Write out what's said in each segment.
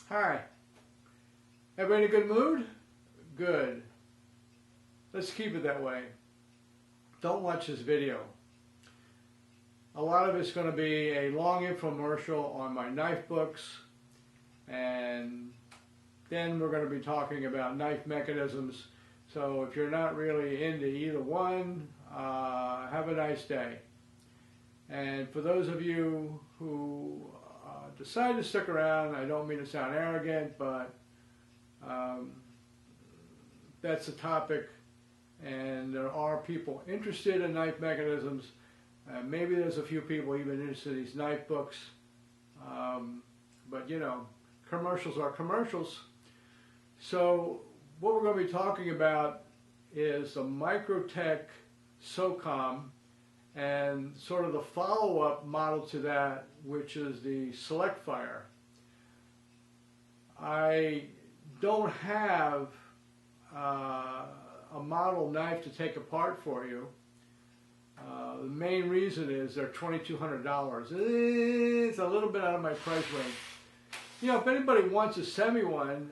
Hi. Everybody in a good mood? Good. Let's keep it that way. Don't watch this video. A lot of it's going to be a long infomercial on my knife books, and then we're going to be talking about knife mechanisms. So if you're not really into either one, have a nice day. And for those of you who decide to stick around, I don't mean to sound arrogant, but that's a topic, and there are people interested in knife mechanisms. Maybe there's a few people even interested in these knife books, but you know, commercials are commercials. So what we're going to be talking about is the Microtech Socom and sort of the follow-up model to that, which is the SELECT FIRE. I don't have a model knife to take apart for you. The main reason is they're $2,200. It's a little bit out of my price range. You know, if anybody wants to send me one,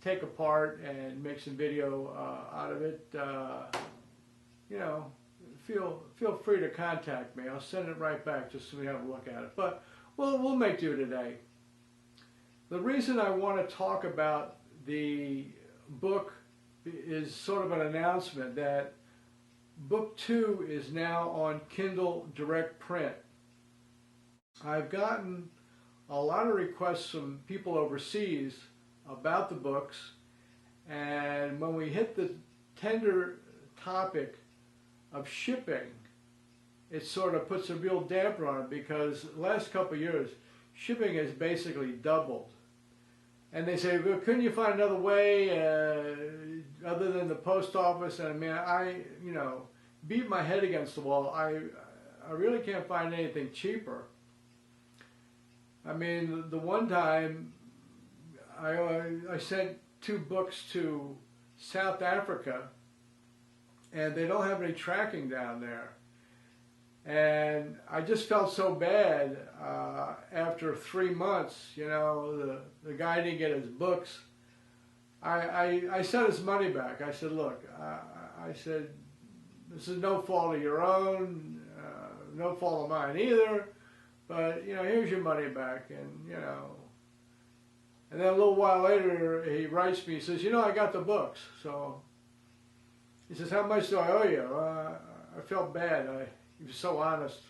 take apart and make some video out of it, you know, feel free to contact me. I'll send it right back just so we have a look at it. But we'll make do today. The reason I want to talk about the book is sort of an announcement that Book 2 is now on Kindle Direct Print. I've gotten a lot of requests from people overseas about the books, and when we hit the tender topic of shipping, it sort of puts a real damper on it, because the last couple of years shipping has basically doubled. And they say, well, couldn't you find another way other than the post office? And I mean, you know, beat my head against the wall. I really can't find anything cheaper. I mean, the one time I sent 2 books to South Africa, and they don't have any tracking down there. And I just felt so bad after 3 months, you know, the guy didn't get his books. I sent his money back. I said, look, I said, this is no fault of your own, no fault of mine either, but, you know, here's your money back. And, you know, and then a little while later he writes me, he says, you know, I got the books. So he says, how much do I owe you? I felt bad. He was so honest.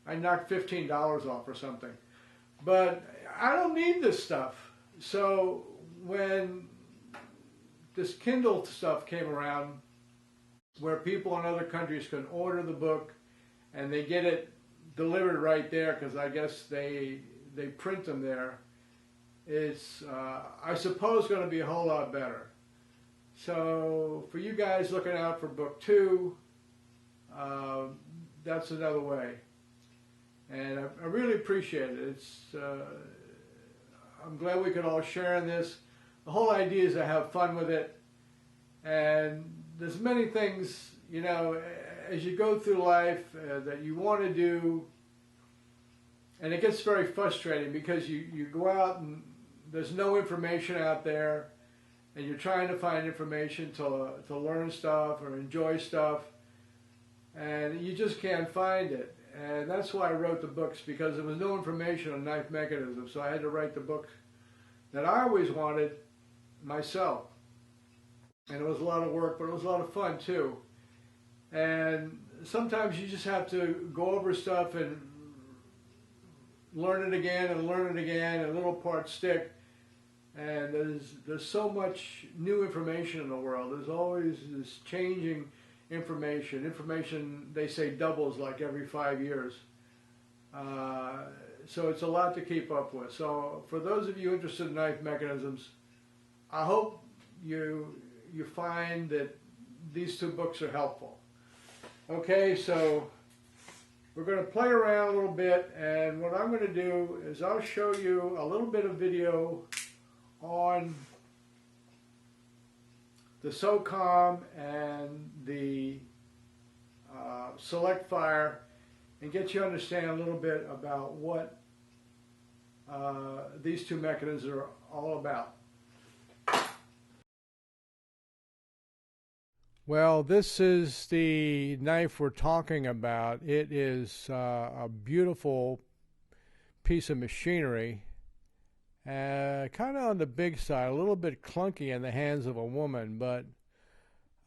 I knocked $15 off or something. But I don't need this stuff. So when this Kindle stuff came around, where people in other countries can order the book and they get it delivered right there, because I guess they print them there, it's, I suppose, going to be a whole lot better. So for you guys looking out for Book 2, that's another way. And I really appreciate it. It's, I'm glad we could all share in this. The whole idea is to have fun with it. And there's many things, you know, as you go through life that you want to do, and it gets very frustrating because you go out and there's no information out there, and you're trying to find information to learn stuff or enjoy stuff, and you just can't find it. And that's why I wrote the books, because there was no information on knife mechanisms, so I had to write the book that I always wanted myself. And it was a lot of work, but it was a lot of fun too. And sometimes you just have to go over stuff and learn it again and learn it again, and little parts stick. And there's so much new information in the world. There's always this changing information. Information, they say, doubles like every 5 years. So it's a lot to keep up with. So for those of you interested in knife mechanisms, I hope you find that these 2 books are helpful. Okay, so we're going to play around a little bit, and what I'm going to do is I'll show you a little bit of video on the SOCOM and the SELECT FIRE, and get you to understand a little bit about what these two mechanisms are all about. Well, this is the knife we're talking about. It is a beautiful piece of machinery, kind of on the big side, a little bit clunky in the hands of a woman, but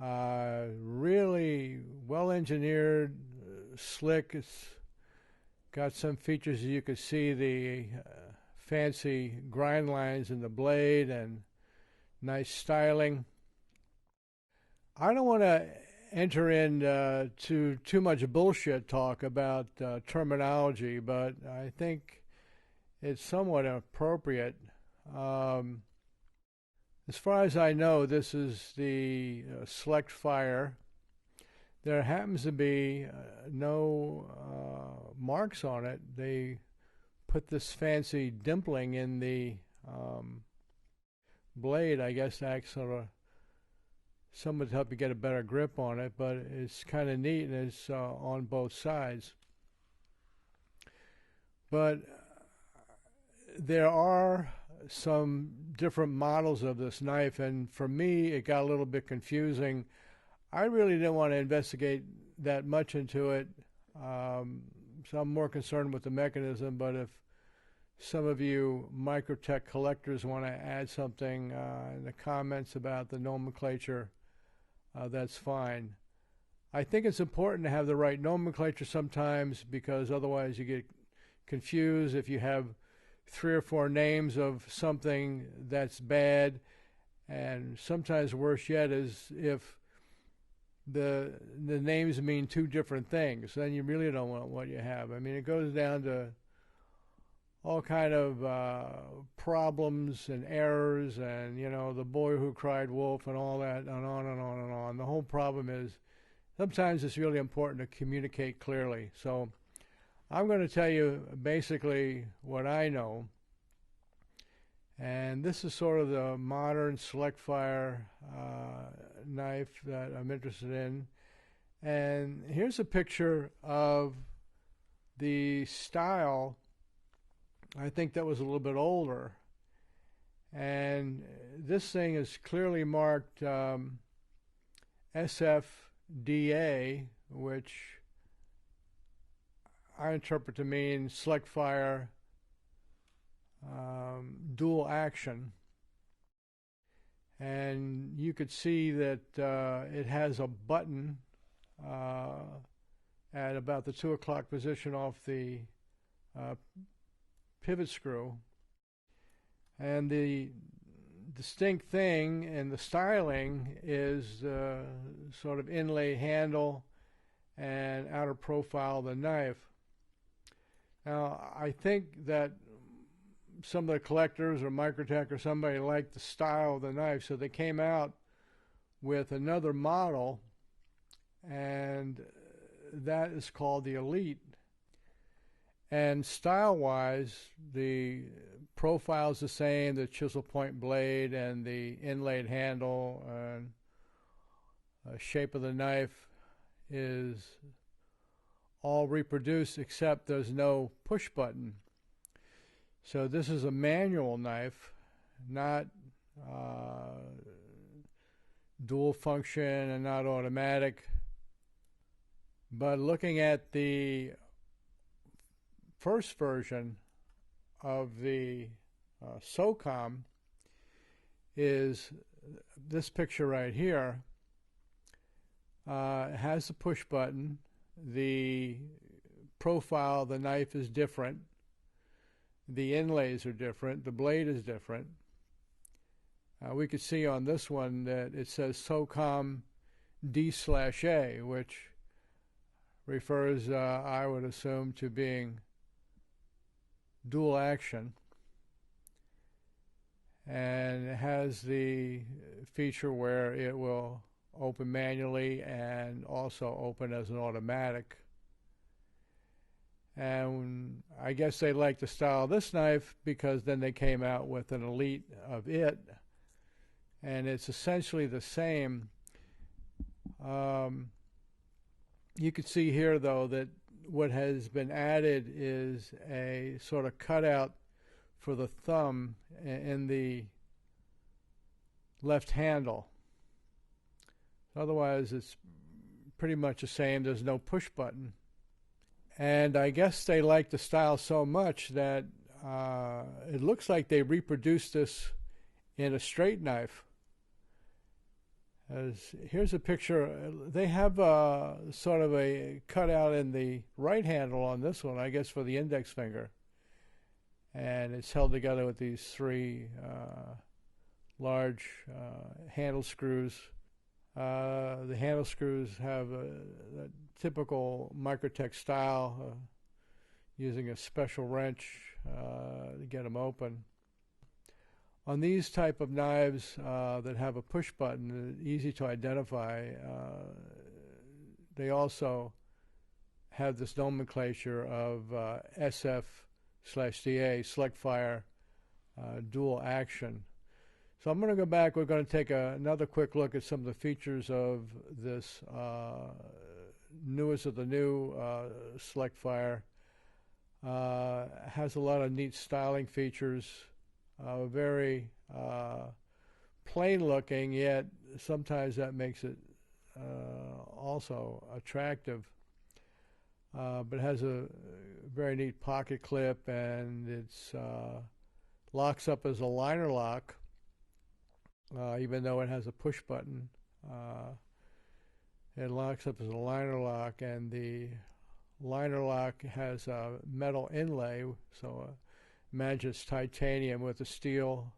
really well engineered, slick. It's got some features. You can see the fancy grind lines in the blade and nice styling. I don't want to enter into too much bullshit talk about terminology, but I think it's somewhat appropriate. As far as I know, this is the Select Fire. There happens to be no marks on it. They put this fancy dimpling in the blade, I guess, to act sort of somewhat to help you get a better grip on it, but it's kind of neat, and it's on both sides. But there are some different models of this knife, and for me it got a little bit confusing. I really didn't want to investigate that much into it, so I'm more concerned with the mechanism. But if some of you Microtech collectors want to add something in the comments about the nomenclature, that's fine. I think it's important to have the right nomenclature sometimes, because otherwise you get confused. If you have 3 or 4 names of something, that's bad. And sometimes worse yet is if the names mean 2 different things, then you really don't want what you have. I mean, it goes down to all kind of problems and errors, and the boy who cried wolf and all that, and on and on and on. The whole problem is sometimes it's really important to communicate clearly. So I'm going to tell you basically what I know, and this is sort of the modern Select Fire knife that I'm interested in. And here's a picture of the style. I think that was a little bit older, and this thing is clearly marked SFDA, which I interpret to mean Select Fire dual action. And you could see that it has a button at about the 2 o'clock position off the pivot screw, and the distinct thing in the styling is the sort of inlay handle and outer profile of the knife. Now, I think that some of the collectors or Microtech or somebody liked the style of the knife, so they came out with another model, and that is called the Elite. And style-wise, the profile's the same, the chisel point blade and the inlaid handle, and shape of the knife is all reproduced, except there's no push button. So this is a manual knife, not dual function and not automatic. But looking at the first version of the SOCOM is this picture right here. It has the push button. The profile of the knife is different. The inlays are different. The blade is different. We could see on this one that it says SOCOM D/A, which refers, I would assume, to being dual action, and it has the feature where it will open manually and also open as an automatic. And I guess they like the style of this knife because then they came out with an Elite of it, and it's essentially the same. You can see here though that what has been added is a sort of cutout for the thumb in the left handle. Otherwise, it's pretty much the same. There's no push button. And I guess they like the style so much that it looks like they reproduced this in a straight knife. Here's a picture. They have sort of a cutout in the right handle on this one, I guess for the index finger. And it's held together with these three large handle screws. The handle screws have a typical Microtech style, using a special wrench to get them open. On these type of knives that have a push button, easy to identify, they also have this nomenclature of SF/DA, select fire, dual action. So I'm going to go back. We're going to take another quick look at some of the features of this newest of the new select fire. Has a lot of neat styling features. Very plain looking, yet sometimes that makes it also attractive. But it has a very neat pocket clip, and it's locks up as a liner lock, even though it has a push button. It locks up as a liner lock, and the liner lock has a metal inlay, so imagine it's titanium with a steel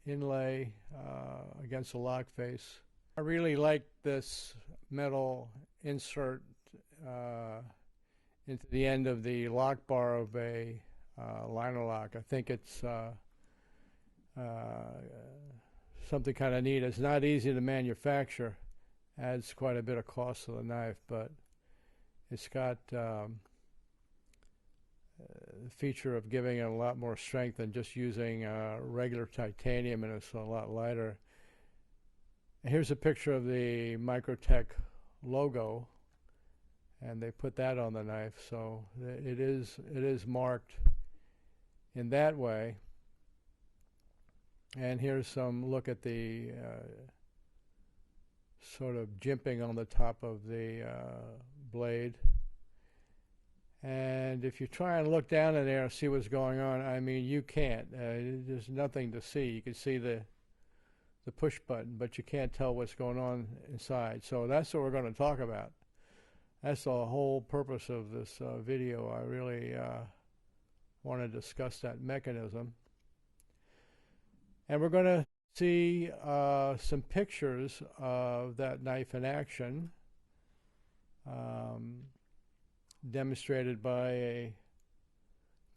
inlay against the lock face. I really like this metal insert into the end of the lock bar of a liner lock. I think it's something kind of neat. It's not easy to manufacture. Adds quite a bit of cost to the knife, but it's got the feature of giving it a lot more strength than just using regular titanium, and it's a lot lighter. And here's a picture of the Microtech logo, and they put that on the knife, so it is marked in that way. And here's some look at the sort of jimping on the top of the blade. And if you try and look down in there and see what's going on, I mean, you can't. There's nothing to see. You can see the push button, but you can't tell what's going on inside. So that's what we're going to talk about. That's the whole purpose of this video. I really want to discuss that mechanism. And we're going to see some pictures of that knife in action, demonstrated by a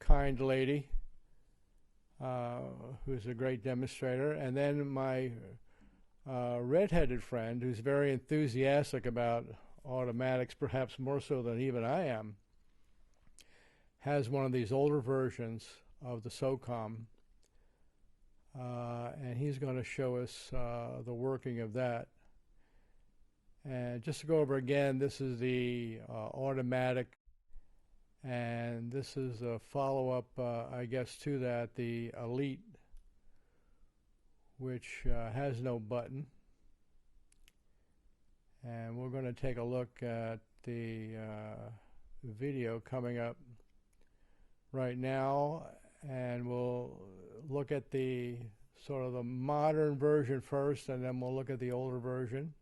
kind lady who's a great demonstrator, and then my redheaded friend who's very enthusiastic about automatics, perhaps more so than even I am, has one of these older versions of the Socom, and he's going to show us the working of that. And just to go over again, this is the automatic, and this is a follow-up, I guess, to that, the Elite, which has no button. And we're going to take a look at the video coming up right now, and we'll look at the sort of the modern version first, and then we'll look at the older version,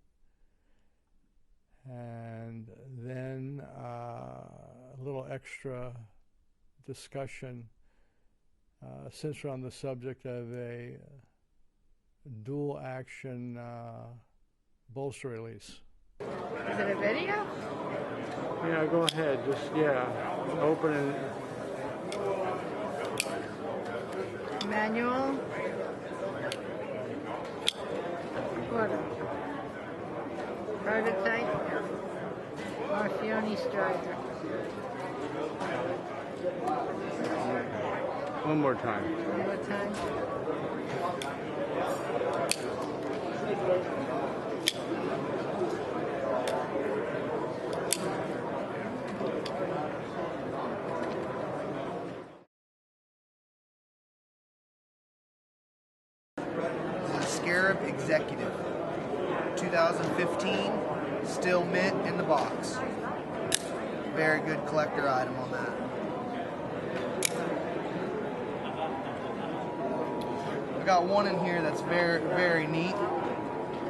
and then a little extra discussion since we're on the subject of a dual action bolster release. Is it a video? Yeah, go ahead. Just, yeah, open it. Manual. What? Prototype. Marfione Strider. One more time. One more time. Arab Executive. 2015, still mint in the box. Very good collector item on that. I got one in here that's very, very neat.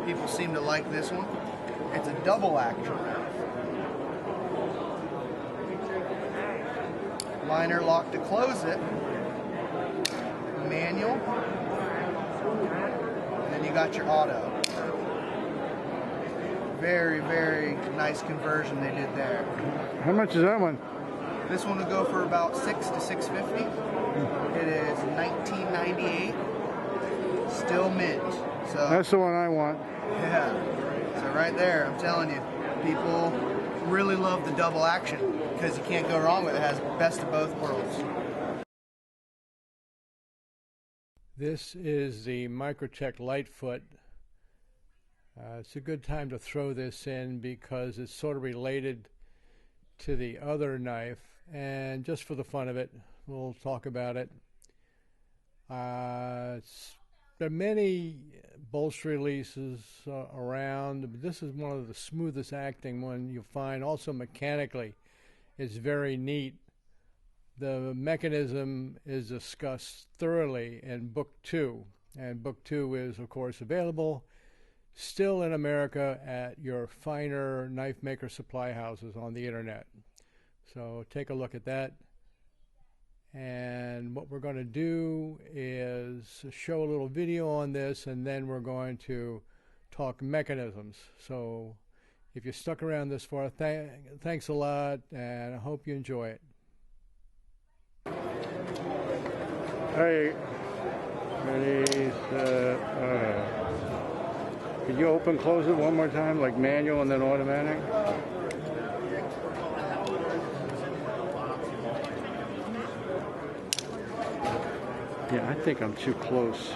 People seem to like this one. It's a double action. Liner lock to close it. Manual. And then you got your auto. Very, very nice conversion they did there. How much is that one? This one will go for about $600 to $650. It is 1998. Still mint. So That's the one I want. yeah. So right there, I'm telling you, people really love the double action because you can't go wrong with it. It has best of both worlds. This is the Microtech Lightfoot. It's a good time to throw this in because it's sort of related to the other knife, and just for the fun of it, we'll talk about it. There are many bolster releases around, but this is one of the smoothest acting one you'll find. Also mechanically, it's very neat. The mechanism is discussed thoroughly in Book 2, and Book 2 is, of course, available still in America at your finer knife maker supply houses on the internet. So take a look at that. And what we're going to do is show a little video on this, and then we're going to talk mechanisms. So if you stuck around this far, thanks a lot, and I hope you enjoy it. Hey, ready, set, Could you open, close it one more time, like manual and then automatic? Yeah, I think I'm too close.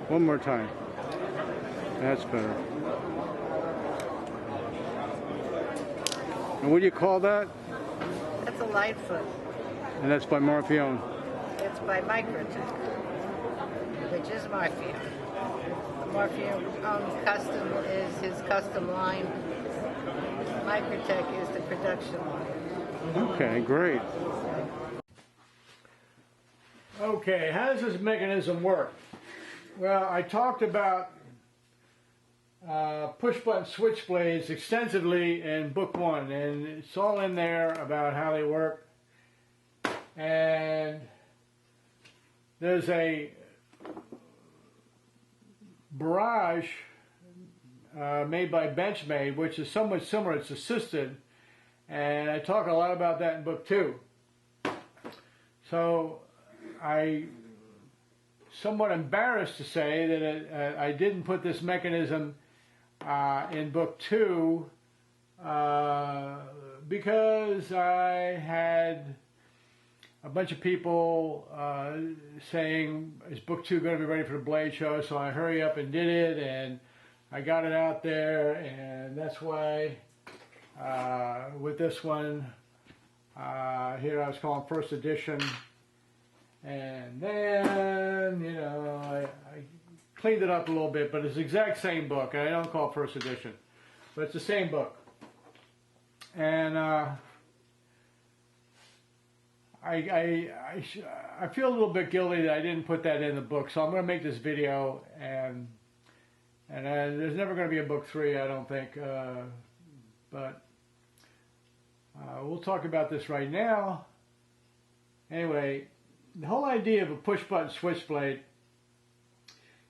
One more time. That's better. And what do you call that? That's a Lightfoot. And that's by Morpheone. It's by Microtech, which is Morpheone. Morpheone custom is his custom line. Microtech is the production line. Okay, great. Okay, how does this mechanism work? Well, I talked about push-button switchblades extensively in Book 1, and it's all in there about how they work. And there's a barrage made by Benchmade, which is somewhat similar. It's assisted, and I talk a lot about that in Book 2. So I'm somewhat embarrassed to say that I didn't put this mechanism in Book 2 because I had a bunch of people saying, is Book 2 going to be ready for the Blade Show? So I hurry up and did it, and I got it out there, and that's why with this one here I was calling First Edition. And then, you know, I cleaned it up a little bit, but it's the exact same book. I don't call it First Edition, but it's the same book. And I feel a little bit guilty that I didn't put that in the book, so I'm going to make this video, and there's never going to be a Book 3, I don't think, but we'll talk about this right now. Anyway, the whole idea of a push-button switchblade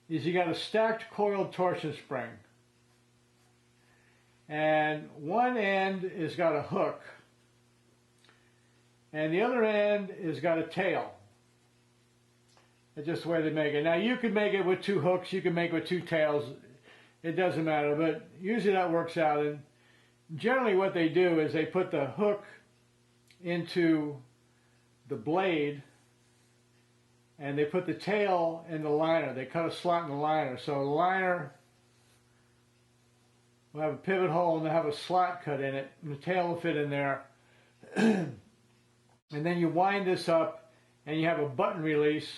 is you got a stacked coiled torsion spring, and one end has got a hook, and the other end has got a tail. It's just the way they make it. Now you can make it with 2 hooks, you can make it with 2 tails, it doesn't matter, but usually that works out. And generally what they do is they put the hook into the blade, and they put the tail in the liner. They cut a slot in the liner. So the liner will have a pivot hole and they'll have a slot cut in it, and the tail will fit in there. And then you wind this up and you have a button release,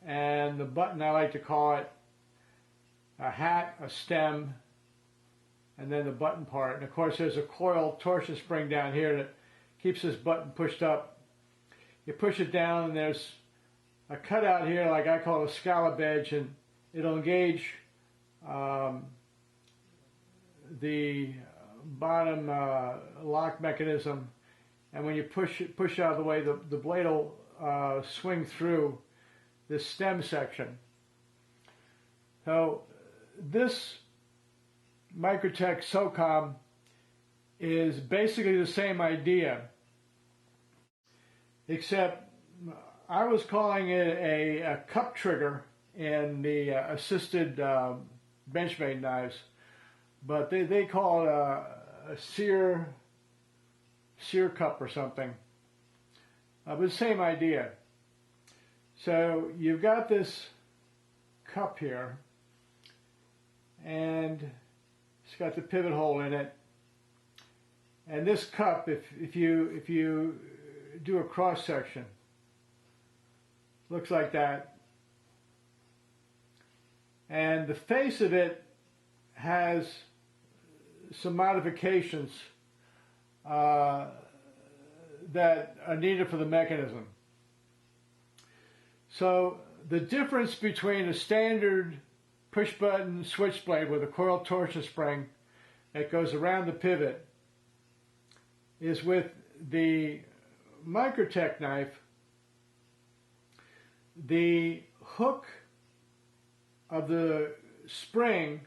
and the button, I like to call it a hat, a stem, and then the button part. And of course there's a coil torsion spring down here that keeps this button pushed up. You push it down and there's a cutout here, like I call it a scallop edge, and it'll engage the bottom lock mechanism, and when you push out of the way, the blade will swing through this stem section. So this Microtech Socom is basically the same idea, except I was calling it a cup trigger in the assisted Benchmade knives, but they call it a sear cup or something. But the same idea. So you've got this cup here, and it's got the pivot hole in it. And this cup, if you do a cross section, looks like that. And the face of it has some modifications that are needed for the mechanism. So the difference between a standard push button switchblade with a coil torsion spring that goes around the pivot is with the Microtech knife, the hook of the spring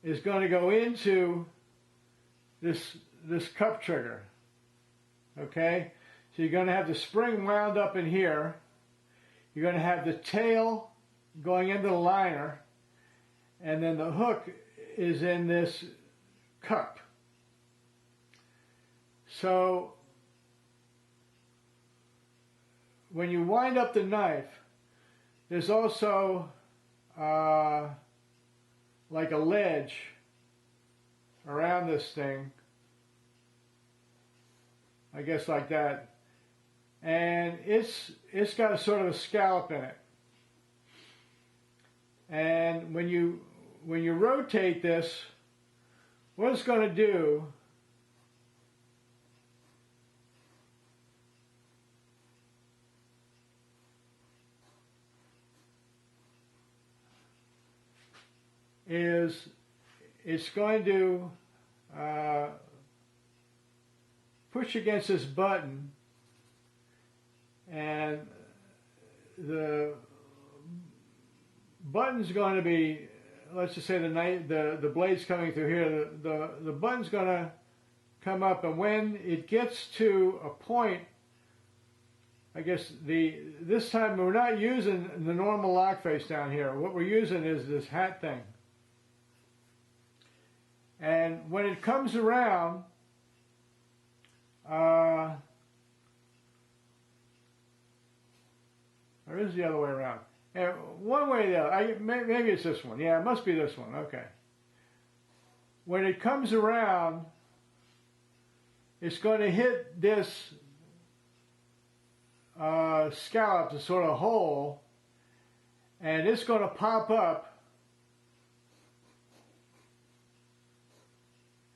is going to go into this cup trigger. Okay? So you're going to have the spring wound up in here. You're going to have the tail going into the liner, and then the hook is in this cup. So when you wind up the knife, there's also like a ledge around this thing, I guess like that, and it's got a sort of a scallop in it. And when you rotate this, what it's going to do is it's going to push against this button, and the button's going to be, let's just say the blade's coming through here, the button's going to come up, and when it gets to a point, I guess this time we're not using the normal lock face down here. What we're using is this hat thing. And when it comes around, or is it the other way around? Yeah, one way or the other. Maybe it's this one. Yeah, it must be this one. Okay. When it comes around, it's going to hit this scallop, the sort of hole, and it's going to pop up.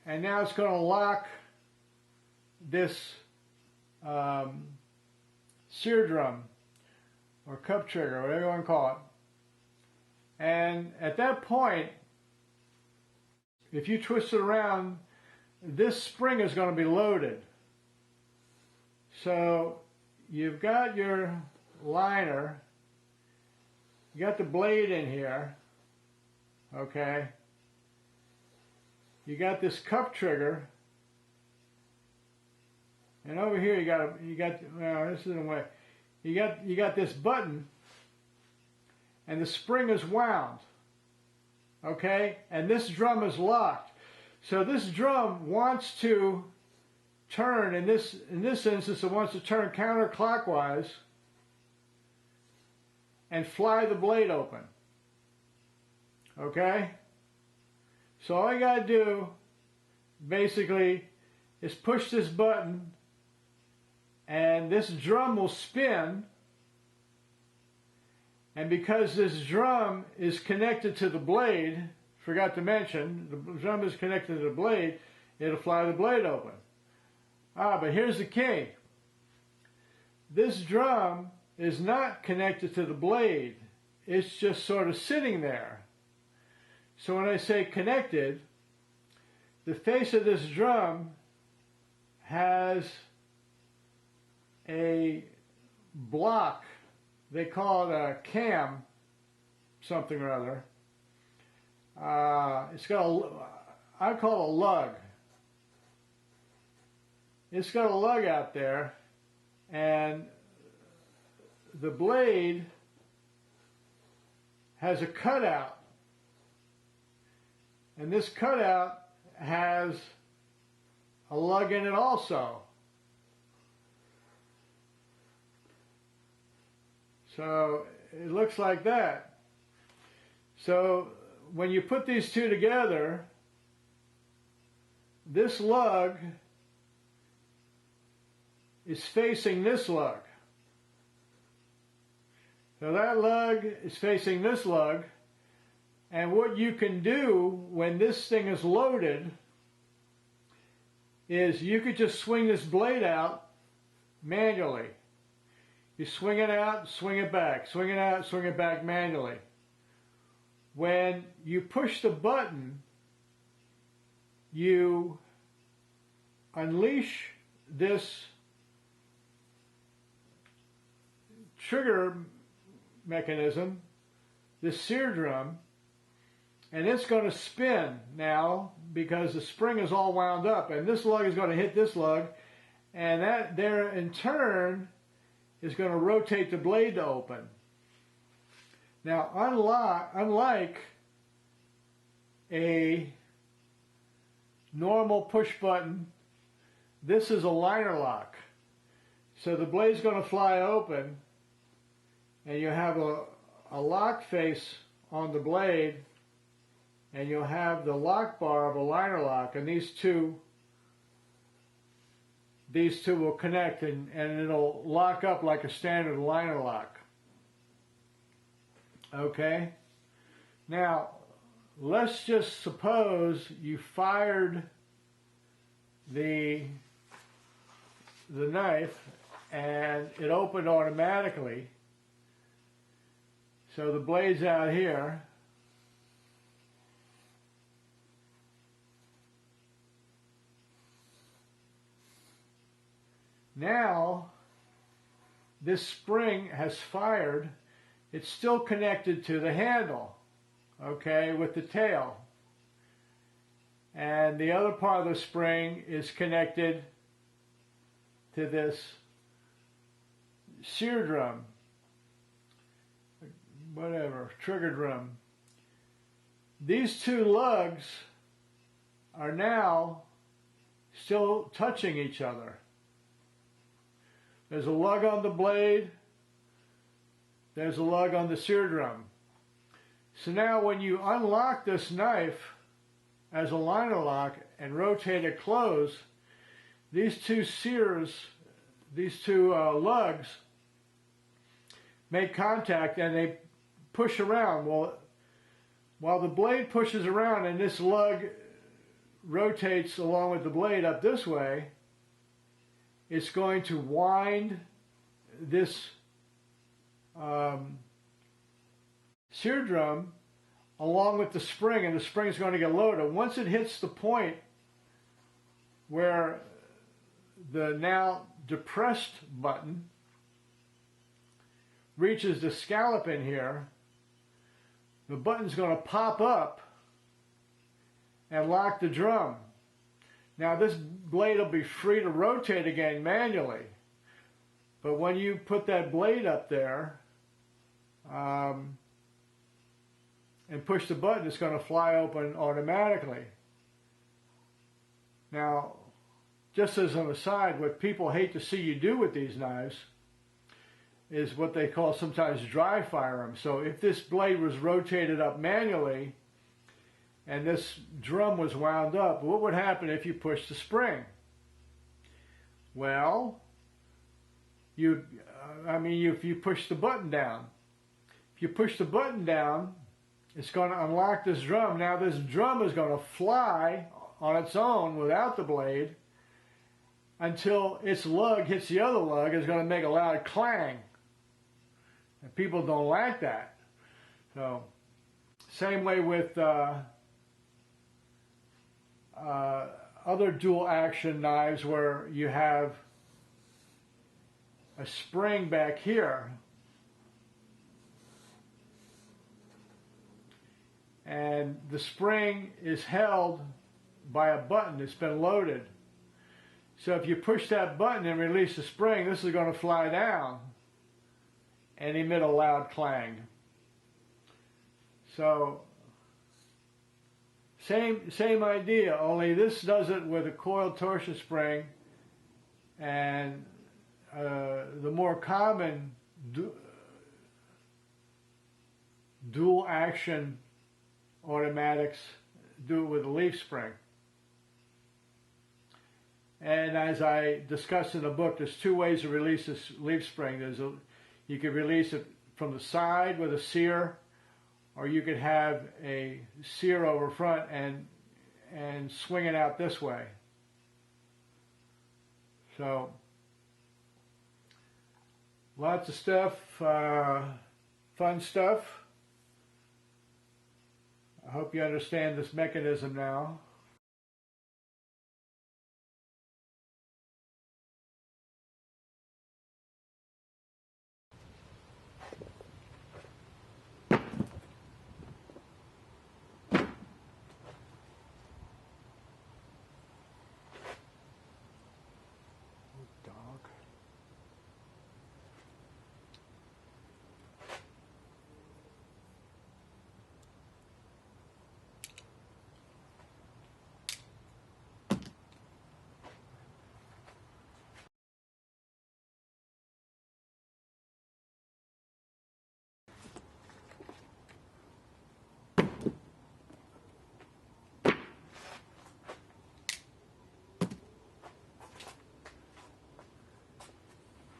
And now it's going to lock this sear drum or cup trigger, whatever you want to call it. And at that point, if you twist it around, this spring is going to be loaded. So you've got your liner, you got the blade in here, okay? You got this cup trigger, and over here well, this isn't way. You got this button, and the spring is wound, okay? And this drum is locked. So this drum wants to turn, in this instance, it wants to turn counterclockwise and fly the blade open, okay? So all you got to do, basically, is push this button, and this drum will spin, And because this drum is connected to the blade, forgot to mention, the drum is connected to the blade, it'll fly the blade open. But here's the key. This drum is not connected to the blade. It's just sort of sitting there. So when I say connected, the face of this drum has a block. They call it a cam, something or other. It's got I call it a lug. It's got a lug out there, and the blade has a cutout. And this cutout has a lug in it also. So it looks like that. So when you put these two together, this lug is facing this lug. So that lug is facing this lug. And what you can do when this thing is loaded is you could just swing this blade out manually. You swing it out, swing it back, swing it out, swing it back manually. When you push the button, you unleash this trigger mechanism, this sear drum, and it's going to spin now because the spring is all wound up, and this lug is going to hit this lug, and that there in turn is going to rotate the blade to open. Now, unlike a normal push button, this is a liner lock. So the blade's going to fly open, and you have a lock face on the blade, and you'll have the lock bar of a liner lock, and these two will connect, and it'll lock up like a standard liner lock. Okay? Now, let's just suppose you fired the knife and it opened automatically. So the blade's out here. Now, this spring has fired. It's still connected to the handle, okay, with the tail. And the other part of the spring is connected to this sear drum, whatever, trigger drum. These two lugs are now still touching each other. There's a lug on the blade. There's a lug on the sear drum. So now when you unlock this knife as a liner lock and rotate it closed, these two lugs make contact and they push around. Well, while the blade pushes around and this lug rotates along with the blade up this way, it's going to wind this sear drum along with the spring, and the spring is going to get loaded. Once it hits the point where the now depressed button reaches the scallop in here, the button's going to pop up and lock the drum. Now this blade will be free to rotate again manually, but when you put that blade up there and push the button, it's going to fly open automatically. Now, just as an aside, what people hate to see you do with these knives is what they call sometimes dry firearms. So if this blade was rotated up manually and this drum was wound up, what would happen if you pushed the spring? Well, if you push the button down, if you push the button down, it's going to unlock this drum. Now this drum is going to fly on its own without the blade until its lug hits the other lug. It's going to make a loud clang. And people don't like that. So, same way with other dual action knives where you have a spring back here and the spring is held by a button that's been loaded. So if you push that button and release the spring, this is going to fly down and emit a loud clang. So same idea, only this does it with a coiled torsion spring, and the more common dual action automatics do it with a leaf spring. And as I discussed in the book, there's two ways to release this leaf spring. You could release it from the side with a sear, or you could have a sear over front and swing it out this way. So lots of stuff, fun stuff. I hope you understand this mechanism now.